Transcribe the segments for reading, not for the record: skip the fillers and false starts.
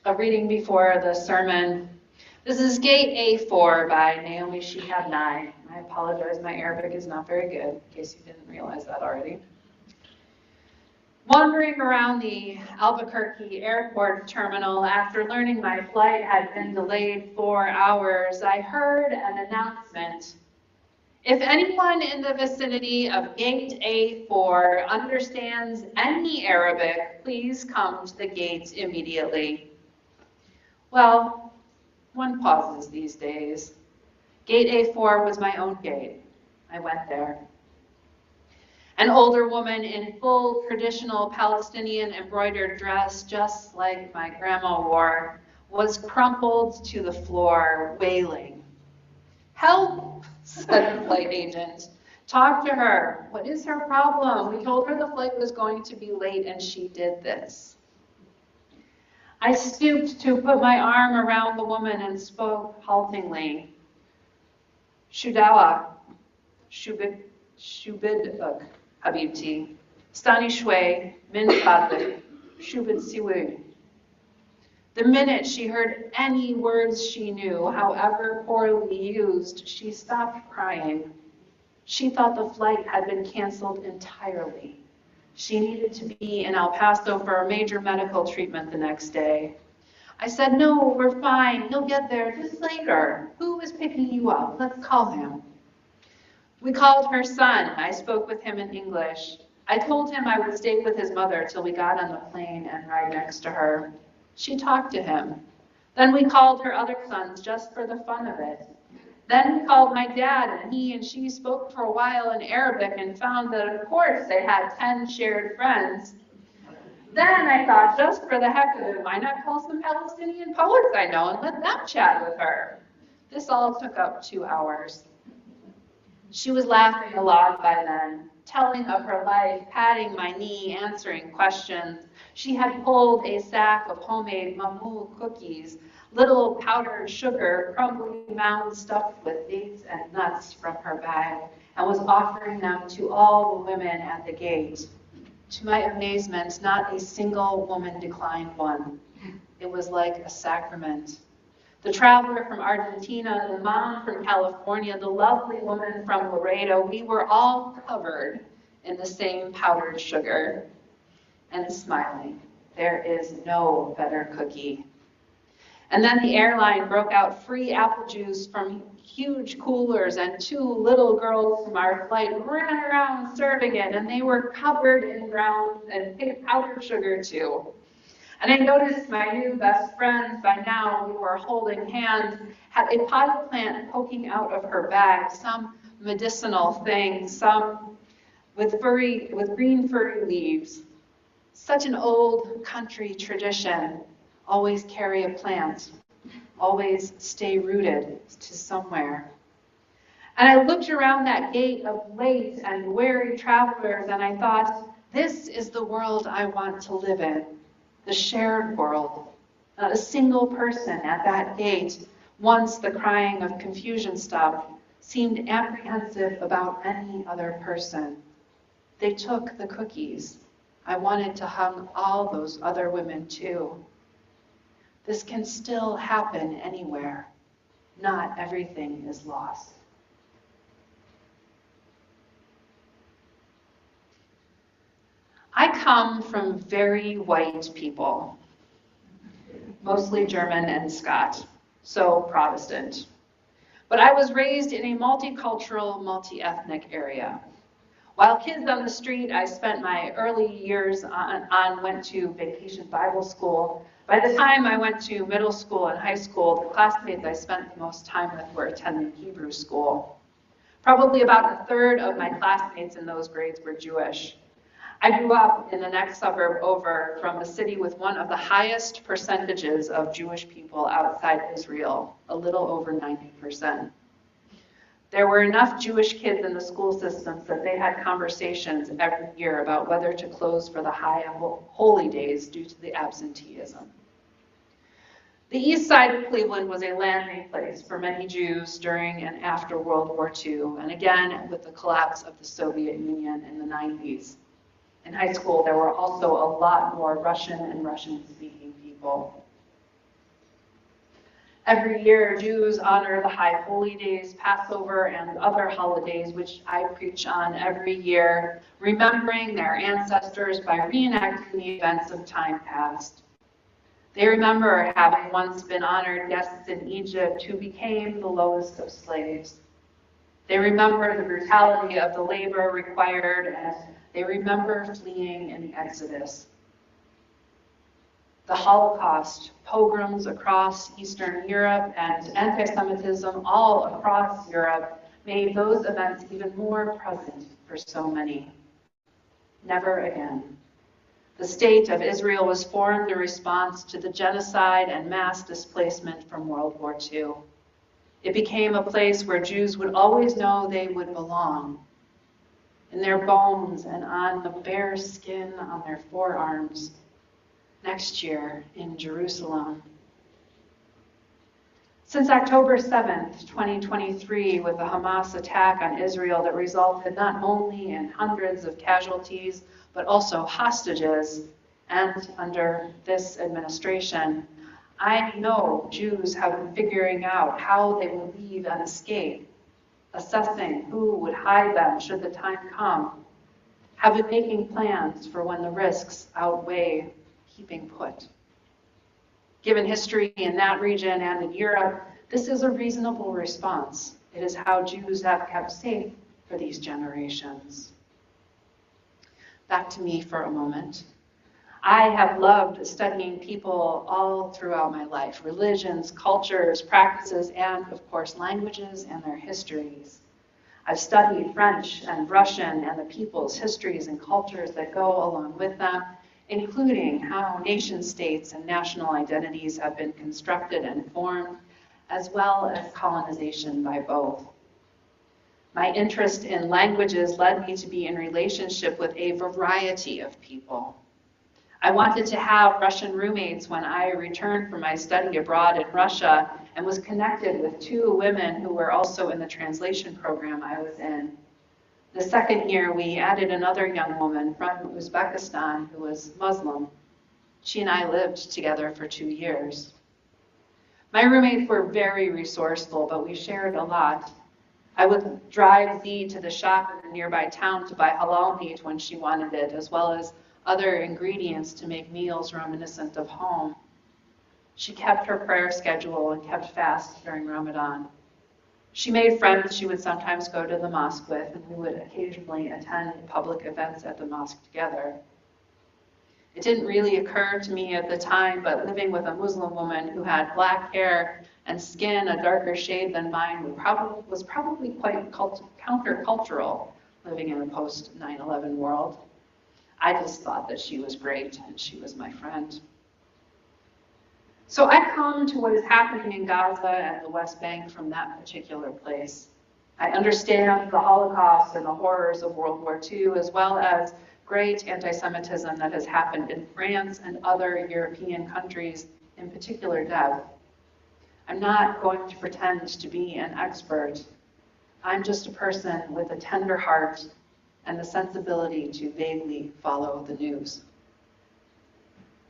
A reading before the sermon. This is Gate A4 by Naomi Shihab-Nye. I apologize, my Arabic is not very good, in case you didn't realize that already. Wandering around the Albuquerque airport terminal after learning my flight had been delayed 4 hours, I heard an announcement. If anyone in the vicinity of Gate A4 understands any Arabic, please come to the gate immediately. Well, one pauses these days. Gate A4 was my own gate. I went there. An older woman in full traditional Palestinian embroidered dress, just like my grandma wore, was crumpled to the floor, wailing. "Help," said the flight agent. "Talk to her. What is her problem? We told her the flight was going to be late and she did this." I stooped to put my arm around the woman and spoke haltingly. "Shudawa, shubiduk, habibti, stani shwe, min fadlik, shubid siwu." The minute she heard any words she knew, however poorly used, she stopped crying. She thought the flight had been canceled entirely. She needed to be in El Paso for a major medical treatment the next day. I said, "No, we're fine. You'll get there just later. Who is picking you up? Let's call him." We called her son. I spoke with him in English. I told him I would stay with his mother till we got on the plane and ride next to her. She talked to him. Then we called her other sons just for the fun of it. Then we called my dad, and he and she spoke for a while in Arabic and found that, of course, they had 10 shared friends. Then I thought, just for the heck of it, why not call some Palestinian poets I know and let them chat with her? This all took up 2 hours. She was laughing a lot by then, telling of her life, patting my knee, answering questions. She had pulled a sack of homemade mamul cookies, little powdered sugar, crumbly mounds stuffed with dates and nuts from her bag, and was offering them to all the women at the gate. To my amazement, not a single woman declined one. It was like a sacrament. The traveler from Argentina, the mom from California, the lovely woman from Laredo, we were all covered in the same powdered sugar and smiling. There is no better cookie. And then the airline broke out free apple juice from huge coolers, and 2 little girls from our flight ran around serving it, and they were covered in brown and pink powdered sugar too. And I noticed my new best friend, by now we were holding hands, had a potted plant poking out of her bag, some medicinal thing, some with green furry leaves. Such an old country tradition. Always carry a plant. Always stay rooted to somewhere. And I looked around that gate of late and weary travelers, and I thought, this is the world I want to live in. The shared world. Not a single person at that gate, once the crying of confusion stopped, seemed apprehensive about any other person. They took the cookies. I wanted to hug all those other women too. This can still happen anywhere. Not everything is lost. I come from very white people, mostly German and Scot, so Protestant. But I was raised in a multicultural, multi-ethnic area. While kids on the street, I spent my early years went to vacation Bible school. By the time I went to middle school and high school, the classmates I spent the most time with were attending Hebrew school. Probably about a third of my classmates in those grades were Jewish. I grew up in the next suburb over from a city with one of the highest percentages of Jewish people outside Israel, a little over 90%. There were enough Jewish kids in the school systems that they had conversations every year about whether to close for the high holy days due to the absenteeism. The east side of Cleveland was a landing place for many Jews during and after World War II, and again with the collapse of the Soviet Union in the 90s. In high school, there were also a lot more Russian and Russian-speaking people. Every year, Jews honor the High Holy Days, Passover, and other holidays, which I preach on every year, remembering their ancestors by reenacting the events of time past. They remember having once been honored guests in Egypt who became the lowest of slaves. They remember the brutality of the labor required, and they remember fleeing in the Exodus. The Holocaust, pogroms across Eastern Europe, and anti-Semitism all across Europe made those events even more present for so many. Never again. The State of Israel was formed in response to the genocide and mass displacement from World War II. It became a place where Jews would always know they would belong, in their bones and on the bare skin on their forearms. Next year in Jerusalem. Since October 7th, 2023, with the Hamas attack on Israel that resulted not only in hundreds of casualties, but also hostages, and under this administration, I know Jews have been figuring out how they will leave and escape, assessing who would hide them should the time come, have been making plans for when the risks outweigh keeping put. Given history in that region and in Europe, this is a reasonable response. It is how Jews have kept safe for these generations. Back to me for a moment. I have loved studying people all throughout my life, religions, cultures, practices, and of course languages and their histories. I've studied French and Russian and the people's histories and cultures that go along with them, including how nation states and national identities have been constructed and formed, as well as colonization by both. My interest in languages led me to be in relationship with a variety of people. I wanted to have Russian roommates when I returned from my study abroad in Russia and was connected with two women who were also in the translation program I was in. The second year, we added another young woman from Uzbekistan who was Muslim. She and I lived together for 2 years. My roommates were very resourceful, but we shared a lot. I would drive Z to the shop in a nearby town to buy halal meat when she wanted it, as well as other ingredients to make meals reminiscent of home. She kept her prayer schedule and kept fast during Ramadan. She made friends she would sometimes go to the mosque with, and we would occasionally attend public events at the mosque together. It didn't really occur to me at the time, but living with a Muslim woman who had black hair and skin a darker shade than mine was probably quite countercultural living in a post-9/11 world. I just thought that she was great, and she was my friend. So I come to what is happening in Gaza and the West Bank from that particular place. I understand the Holocaust and the horrors of World War II, as well as great anti-Semitism that has happened in France and other European countries, in particular Deb. I'm not going to pretend to be an expert. I'm just a person with a tender heart and the sensibility to vaguely follow the news.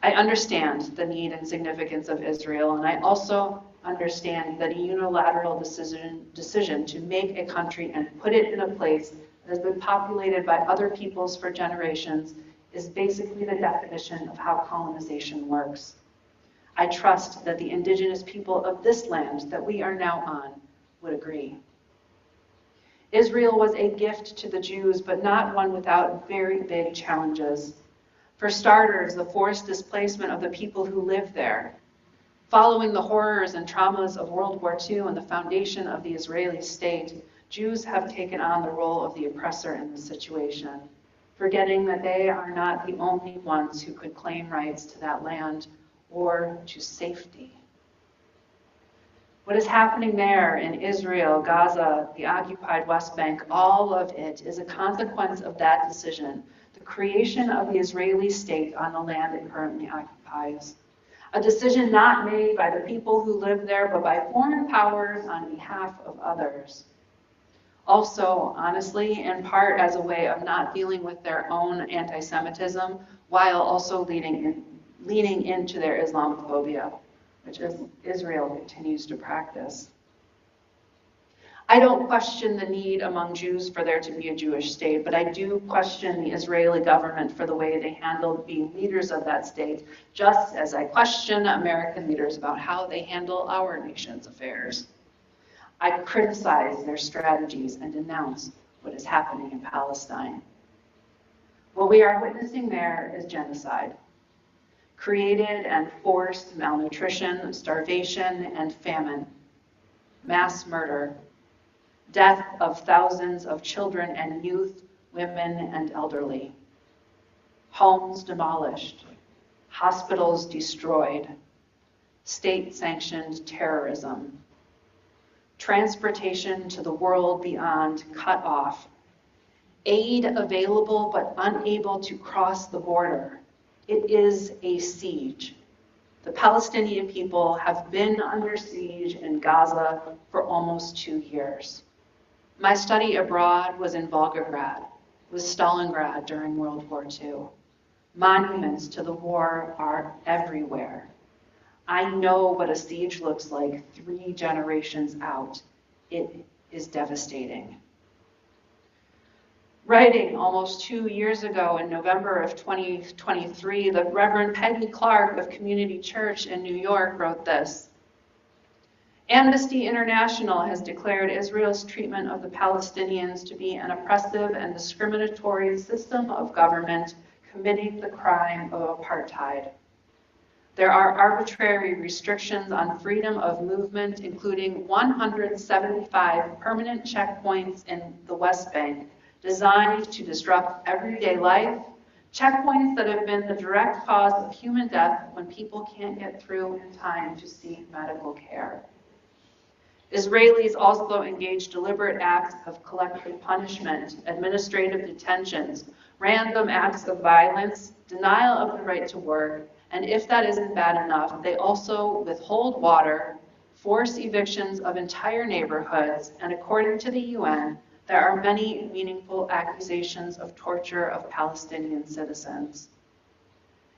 I understand the need and significance of Israel, and I also understand that a unilateral decision to make a country and put it in a place that has been populated by other peoples for generations is basically the definition of how colonization works. I trust that the indigenous people of this land that we are now on would agree. Israel was a gift to the Jews, but not one without very big challenges. For starters, the forced displacement of the people who live there. Following the horrors and traumas of World War II and the foundation of the Israeli state, Jews have taken on the role of the oppressor in the situation, forgetting that they are not the only ones who could claim rights to that land or to safety. What is happening there in Israel, Gaza, the occupied West Bank, all of it is a consequence of that decision, the creation of the Israeli state on the land it currently occupies. A decision not made by the people who live there, but by foreign powers on behalf of others. Also, honestly, in part as a way of not dealing with their own anti-Semitism, while also leaning into their Islamophobia. which Israel continues to practice. I don't question the need among Jews for there to be a Jewish state, but I do question the Israeli government for the way they handled being leaders of that state, just as I question American leaders about how they handle our nation's affairs. I criticize their strategies and denounce what is happening in Palestine. What we are witnessing there is genocide. Created and forced malnutrition, starvation, and famine. Mass murder. Death of thousands of children and youth, women and elderly. Homes demolished. Hospitals destroyed. State-sanctioned terrorism. Transportation to the world beyond cut off. Aid available but unable to cross the border. It is a siege. The Palestinian people have been under siege in Gaza for almost 2 years. My study abroad was in Volgograd, with Stalingrad during World War II. Monuments to the war are everywhere. I know what a siege looks like 3 generations out. It is devastating. Writing almost 2 years ago in November of 2023, the Reverend Peggy Clark of Community Church in New York wrote this: Amnesty International has declared Israel's treatment of the Palestinians to be an oppressive and discriminatory system of government committing the crime of apartheid. There are arbitrary restrictions on freedom of movement, including 175 permanent checkpoints in the West Bank, designed to disrupt everyday life, checkpoints that have been the direct cause of human death when people can't get through in time to seek medical care. Israelis also engage deliberate acts of collective punishment, administrative detentions, random acts of violence, denial of the right to work, and if that isn't bad enough, they also withhold water, force evictions of entire neighborhoods, and according to the UN, there are many meaningful accusations of torture of Palestinian citizens.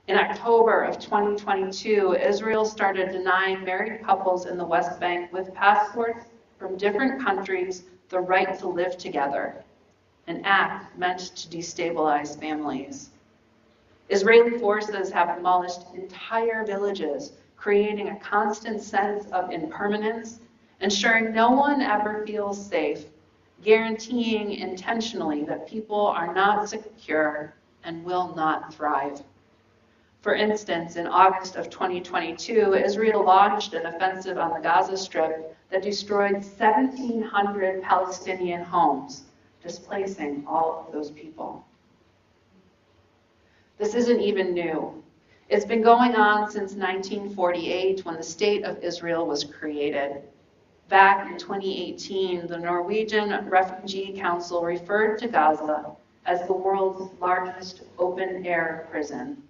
In October of 2022, Israel started denying married couples in the West Bank with passports from different countries the right to live together, an act meant to destabilize families. Israeli forces have demolished entire villages, creating a constant sense of impermanence, ensuring no one ever feels safe, guaranteeing intentionally that people are not secure and will not thrive. For instance, in August of 2022, Israel launched an offensive on the Gaza Strip that destroyed 1,700 Palestinian homes, displacing all of those people. This isn't even new. It's been going on since 1948, when the State of Israel was created. Back in 2018, the Norwegian Refugee Council referred to Gaza as the world's largest open-air prison.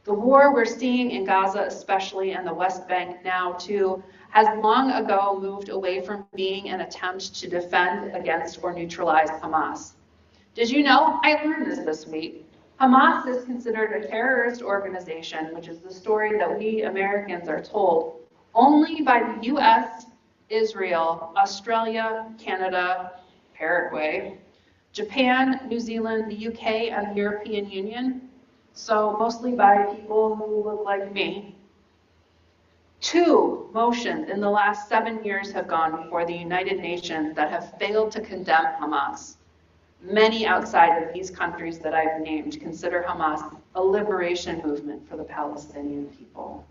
The war we're seeing in Gaza, especially, and the West Bank now too, has long ago moved away from being an attempt to defend against or neutralize Hamas. Did you know? I learned this week. Hamas is considered a terrorist organization, which is the story that we Americans are told only by the US, Israel, Australia, Canada, Paraguay, Japan, New Zealand, the UK, and the European Union. So mostly by people who look like me. 2 motions in the last 7 years have gone before the United Nations that have failed to condemn Hamas. Many outside of these countries that I've named consider Hamas a liberation movement for the Palestinian people.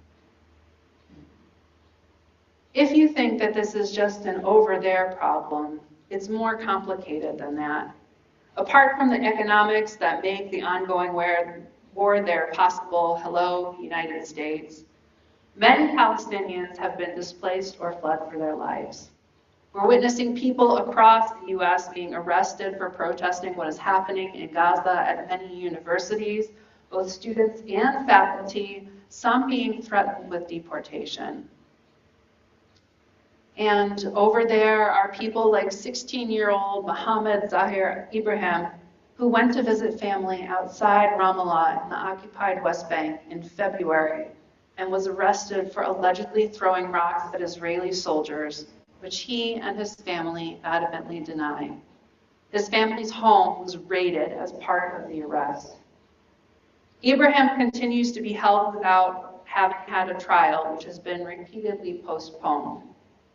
If you think that this is just an over-there problem, it's more complicated than that. Apart from the economics that make the ongoing war there possible, hello, United States, many Palestinians have been displaced or fled for their lives. We're witnessing people across the US being arrested for protesting what is happening in Gaza at many universities, both students and faculty, some being threatened with deportation. And over there are people like 16-year-old Mohammed Zahir Ibrahim, who went to visit family outside Ramallah in the occupied West Bank in February and was arrested for allegedly throwing rocks at Israeli soldiers, which he and his family adamantly deny. His family's home was raided as part of the arrest. Abraham continues to be held without having had a trial, which has been repeatedly postponed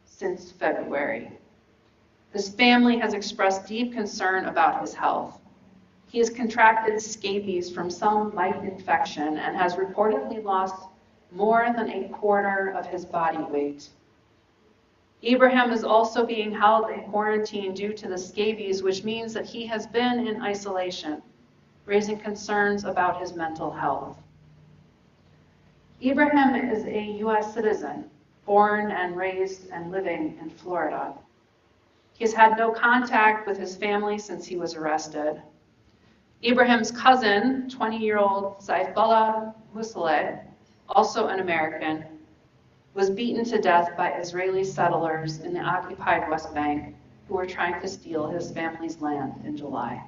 since February. His family has expressed deep concern about his health. He has contracted scabies from some mite infection and has reportedly lost more than a quarter of his body weight. Abraham is also being held in quarantine due to the scabies, which means that he has been in isolation, raising concerns about his mental health. Abraham is a U.S. citizen, born and raised and living in Florida. He has had no contact with his family since he was arrested. Abraham's cousin, 20-year-old Saifullah Musaleh, also an American, was beaten to death by Israeli settlers in the occupied West Bank who were trying to steal his family's land in July.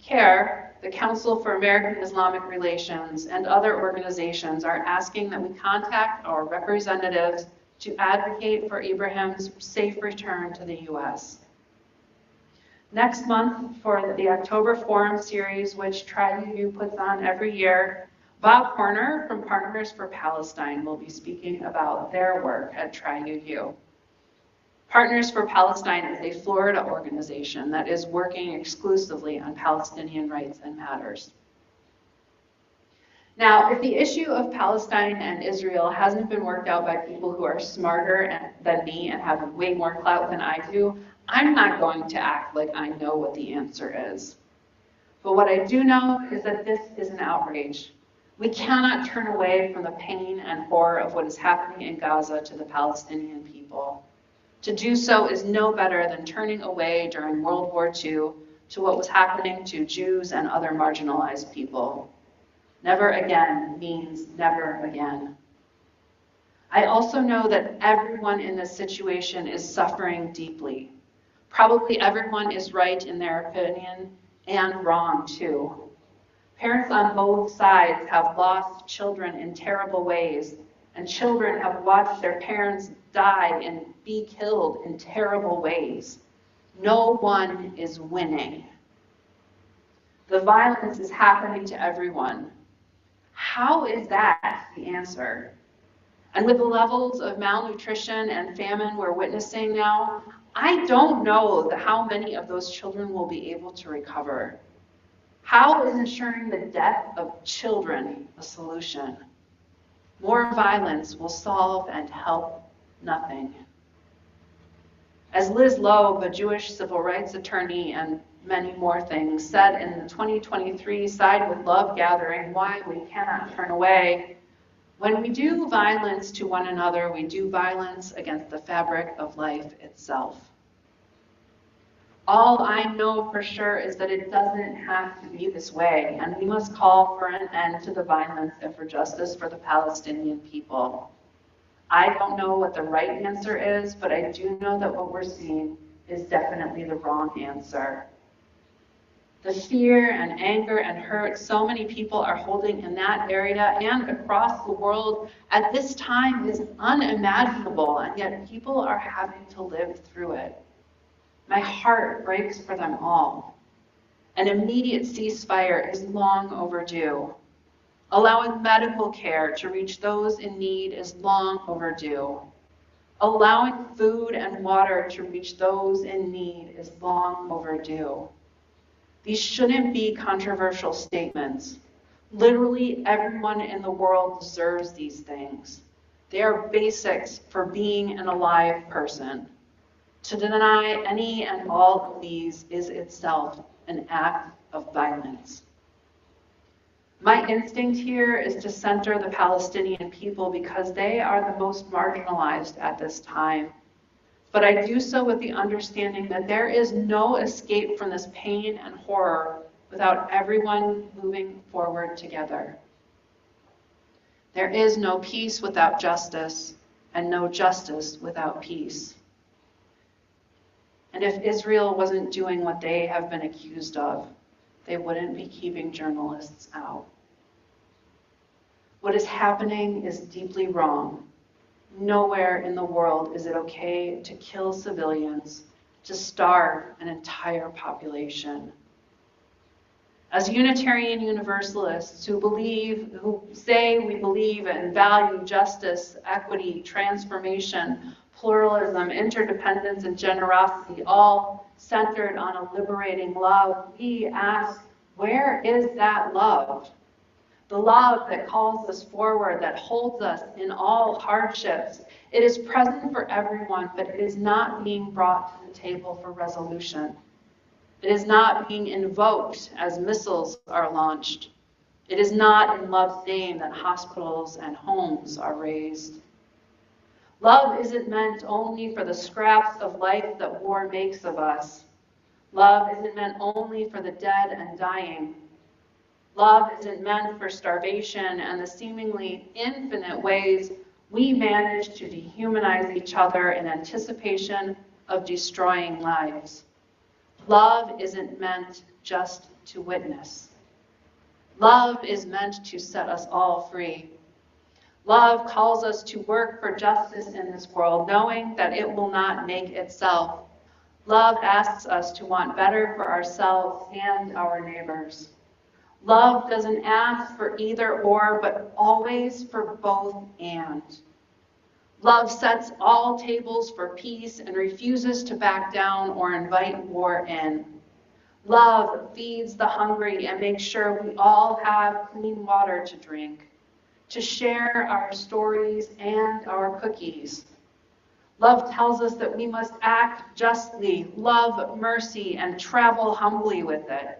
CARE, the Council for American Islamic Relations, and other organizations are asking that we contact our representatives to advocate for Abraham's safe return to the U.S. Next month, for the October Forum series, which TriUU puts on every year, Bob Horner from Partners for Palestine will be speaking about their work at TriUU. Partners for Palestine is a Florida organization that is working exclusively on Palestinian rights and matters. Now, if the issue of Palestine and Israel hasn't been worked out by people who are smarter than me and have way more clout than I do, I'm not going to act like I know what the answer is. But what I do know is that this is an outrage. We cannot turn away from the pain and horror of what is happening in Gaza to the Palestinian people. To do so is no better than turning away during World War II to what was happening to Jews and other marginalized people. Never again means never again. I also know that everyone in this situation is suffering deeply. Probably everyone is right in their opinion and wrong too. Parents on both sides have lost children in terrible ways, and children have watched their parents die and be killed in terrible ways. No one is winning. The violence is happening to everyone. How is that the answer? And with the levels of malnutrition and famine we're witnessing now, I don't know how many of those children will be able to recover. How is ensuring the death of children a solution? More violence will solve and help nothing. As Liz Loeb, a Jewish civil rights attorney and many more things, said in the 2023 Side with Love gathering, Why We Cannot Turn Away, when we do violence to one another, we do violence against the fabric of life itself. All I know for sure is that it doesn't have to be this way, and we must call for an end to the violence and for justice for the Palestinian people. I don't know what the right answer is, but I do know that what we're seeing is definitely the wrong answer. The fear and anger and hurt so many people are holding in that area and across the world at this time is unimaginable, and yet people are having to live through it. My heart breaks for them all. An immediate ceasefire is long overdue. Allowing medical care to reach those in need is long overdue. Allowing food and water to reach those in need is long overdue. These shouldn't be controversial statements. Literally everyone in the world deserves these things. They are basics for being an alive person. To deny any and all of these is itself an act of violence. My instinct here is to center the Palestinian people because they are the most marginalized at this time. But I do so with the understanding that there is no escape from this pain and horror without everyone moving forward together. There is no peace without justice, and no justice without peace. And if Israel wasn't doing what they have been accused of, they wouldn't be keeping journalists out. What is happening is deeply wrong. Nowhere in the world is it okay to kill civilians, to starve an entire population. As Unitarian Universalists who say we believe and value justice, equity, transformation, pluralism, interdependence, and generosity, all centered on a liberating love, we ask, where is that love? The love that calls us forward, that holds us in all hardships. It is present for everyone, but it is not being brought to the table for resolution. It is not being invoked as missiles are launched. It is not in love's name that hospitals and homes are raised. Love isn't meant only for the scraps of life that war makes of us. Love isn't meant only for the dead and dying. Love isn't meant for starvation and the seemingly infinite ways we manage to dehumanize each other in anticipation of destroying lives. Love isn't meant just to witness. Love is meant to set us all free. Love calls us to work for justice in this world, knowing that it will not make itself. Love asks us to want better for ourselves and our neighbors. Love doesn't ask for either or, but always for both and. Love sets all tables for peace and refuses to back down or invite war in. Love feeds the hungry and makes sure we all have clean water to drink, to share our stories and our cookies. Love tells us that we must act justly, love mercy, and travel humbly with it.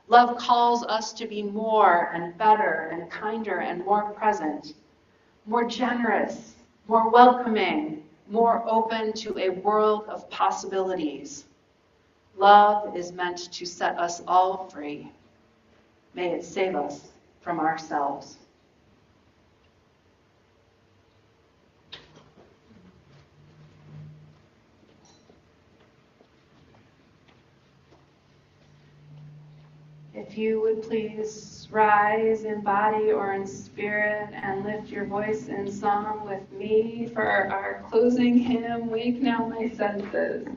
Love calls us to be more and better and kinder and more present, more generous, more welcoming, more open to a world of possibilities. Love is meant to set us all free. May it save us from ourselves. If you would please rise in body or in spirit and lift your voice in song with me for our closing hymn, Wake Now My Senses.